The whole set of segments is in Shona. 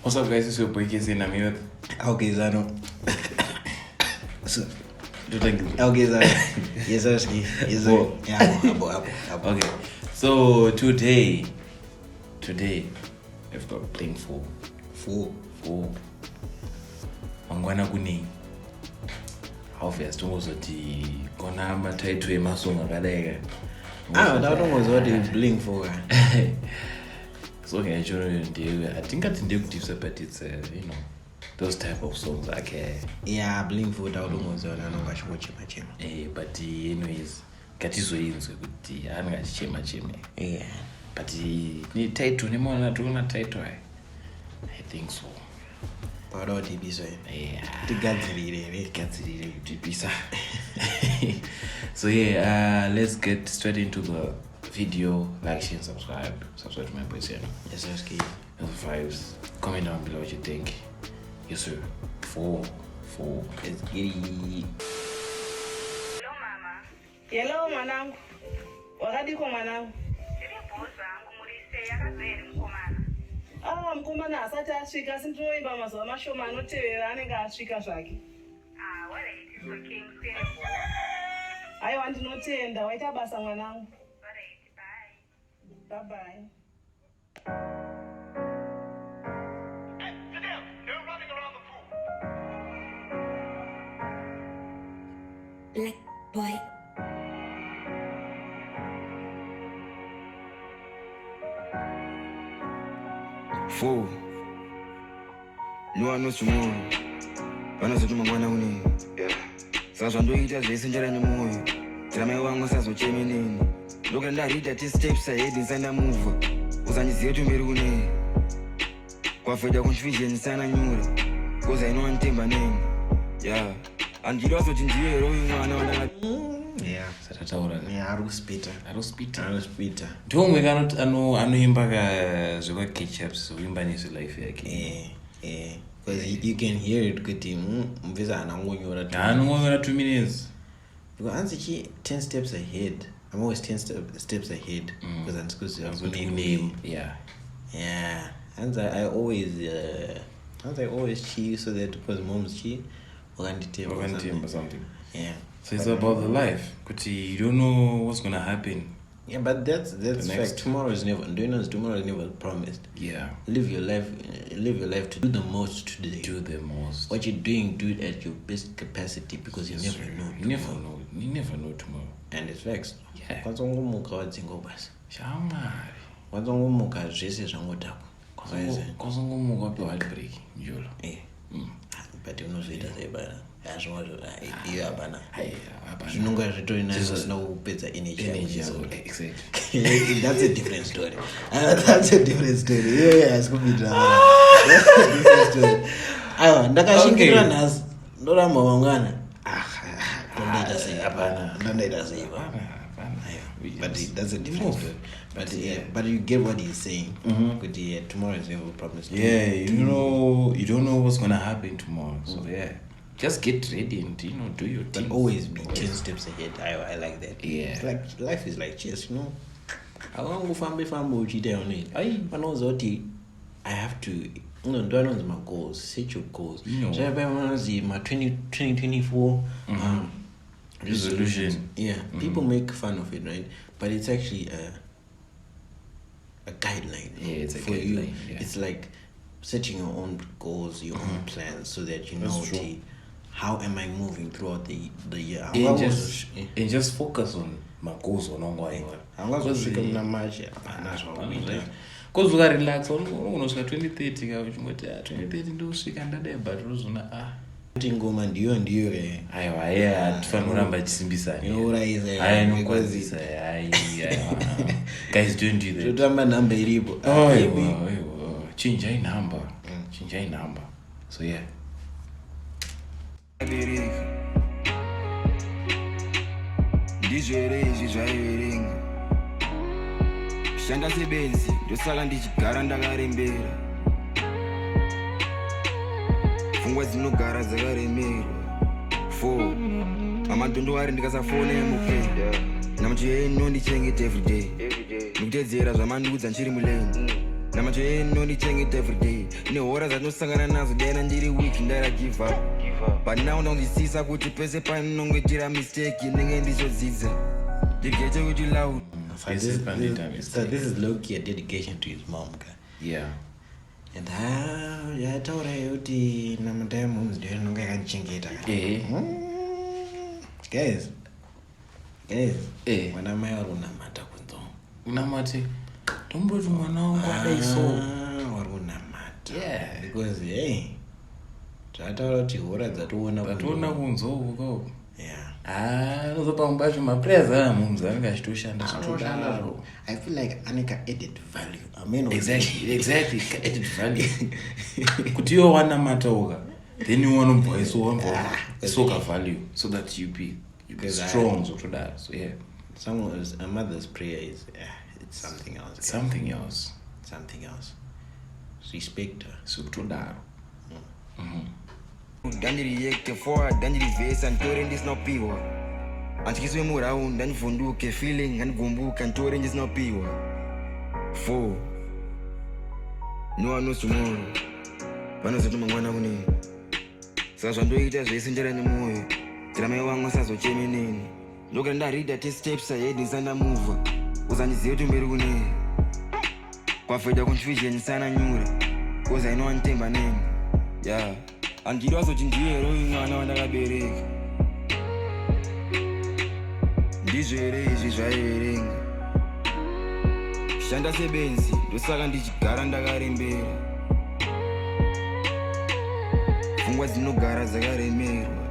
What's up, guys? It's your boy KC and I'm here with... Okay, Zano. Okay, Zano. Yes, sir. Yes, sir. Yeah, okay. So today we've got Bling4. Four. Mangwana Kunei. How fast was it? Gonna ma title emasonga kadeka. That one was what is Bling4. So okay, I think I think they deep, but it's those type of songs okay. Yeah, Bling4 that one was on watch but anyways, katizo yinzwe kuti anga chema. Yeah. But the title ni mona tuna title. I think so. But all the biso. Yeah. The gadzirire bisa. So yeah, let's get straight into the video. Like, share, subscribe to my boy channel. Yes, sir. Vibes. Comment down below what you think. Yes, sir. 4. Let's get it. Hello, mama. Hello, mwanangu. Wakadiko mwanangu. Ndiribuza ngumulise yakazeri mkomana. Mkomana asati asvika sintoimba mazuva mashoma anotevera anenge asvika zvake. Well, it is okay. Ngusere. Aiwa ndinotenda waita basa mwanangu. All right, bye. Bye. Black boy. Fool. No one knows tomorrow. Wanazoti Mangwana Kunei. Sasa ndoita zvese njara nemoyo. Tiramai wangu sazocheme nini. Ndoka ndarita ti steps ahead insana move. Uzanyiziye tumberi kunei. Kwafeda confusion sana nyura. Cause I know antemba nini. Yeah. Andiro azoti ndiye hero mwana wandanga. Yeah. Satataura. Yeah, aruspita. Ndomwe anoimba ka zvekwa ketchups uimba nezvelife yake. Yeah. Because you can hear it kuti mvisa anangonyora 2 minutes. Because anzi 10 steps ahead. I'm always 10 steps ahead because I'm supposed to have a name. Yeah. And I always cheat so that because mom's cheat or something. Yeah. So it's about the life. Kuti you don't know what's gonna happen. Yeah, but that's fact. Tomorrow is never promised. Yeah. Live your life to do the most today. Do the most. What you're doing, do it at your best capacity because you never know. You never know tomorrow. And it's facts. Yeah. Kwanzongomuka wadzingo basi. Shamari. Kwanzongomuka zvese zvangotako. Kwanzongomuka pe heartbreak njolo. But unozoita sei bana. Iyo abana. Abana. Zvinonga zvitori nazvo zvisina kupedza energy. Exactly. That's a different story. Yeah, it's gonna be drama. That's a different story. Aiwa, ndakashingirira nhasi. Ndoramba Mangwana. Ndoita sei bana. But that's a different story. But you get what he's saying. But tomorrow is never promised. Yeah, you don't know what's gonna happen tomorrow. So yeah, just get ready and do your thing. But always be 10 steps ahead. I like that. Yeah. It's like life is like chess, I want to family uchita on it. I have to. Do I know my goals? Set your goals. So I my 2024 resolution. Yeah, people make fun of it, right? But it's actually a guideline. Yeah, it's a for guideline. You. Yeah. It's like setting your own goals, your own plans, so that you know how am I moving throughout the year. And just focus on my goals on ongoing. Because you got relax on 2030 uchingoti 2030 ndosvika ndadeba rozona ngoma ndiyo aiwa tifana kuramba chisimbisana nokwazisa guys don't do that totamba number iripo change ai number so yeah ndizvo here izvi zvaiverenga shanda sebenzi ndosaka ndichigara ndakarembera pfungwa dzinogara dzakaremerwa 4 amadhondowari ndikasafone mupenda namuti yei nondichengeta everyday ndikutedzera zvamandiudza nchiri muleni namacho nondichenge it every day nehora dzatinosangana nazo dena ndiri weak ndara give up but now ndonzwisisa kuti pese panongoitira mistake ndenge ndichodzidza ndiriga chekuti loud. So this is low-key a dedication to his mom, guy. Yeah. And I told her kuti namadem mums ndio nonga yakanichengeta. Guys. Mwana mai wari unamata kunzo. Unamati. Tomboti mwana wangu adaiso. Wari unamata. Yeah. Because tataura kuti hora dzatoona kunzo uko. Yeah. Uzopa mbacho mapreza mums anga achitoshanda. I feel like anika added value. I mean exactly added value. Kuti yo wana matauka. Then you want to voice soka value so that you be strong to that. So yeah. A mother's prayer is it's something else. Something else. Respect her. So to that. Dandiriekte forward, dandirivesa ntore ndisinopiwa antikiswe muraund ndanivhunduke feeling ndanigumbuka ntore ndisinopiwa 4 no one knows tomorrow vanozoti mangwana kunei saka zvandoita zvese njera nemwoyo tiramai wangu sazochemeneni ndokuti ndarida testeps ahead ndisandamuvha uzandizive kuti mberi kunei kwafeda confusion sana nyure koza inowanitemba neni yeah. Andiri wazoti ndiyero mwana wandakabereka ndizvo here izvi zvaiverenga shanda sebenzi ndosaka ndichigara ndakarembera pfungwa dzinogara dzakaremerwa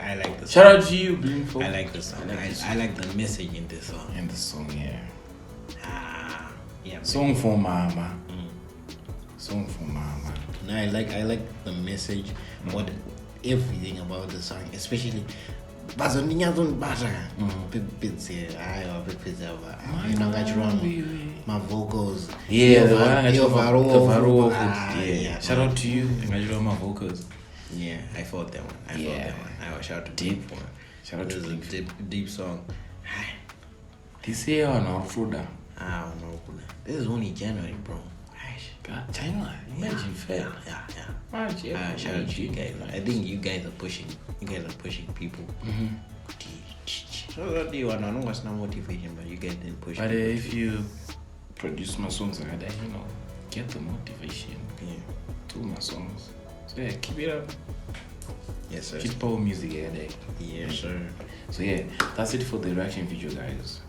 I like this. Shout out to you, Bling4. I like this song. I like the message in this song. Yeah. Song for mama. No, I like the message, what everything about the song, especially my vocals. Yeah, shout out to you. My vocals. Yeah, I fought that one. I shout out to deep one. Shout out to deep song. This year or no Fruda? No. This is only January, bro. God, January. Imagine fair. Yeah. Shout out to you guys. I think you guys are pushing. People. So what do you want? I know what's not motivation, but you guys didn't push. But if you produce my songs like that, get the motivation. Yeah. To my songs. So yeah, keep it up. Yes, sir. Keep power music every day. Yes, sir. So yeah, that's it for the reaction video, guys.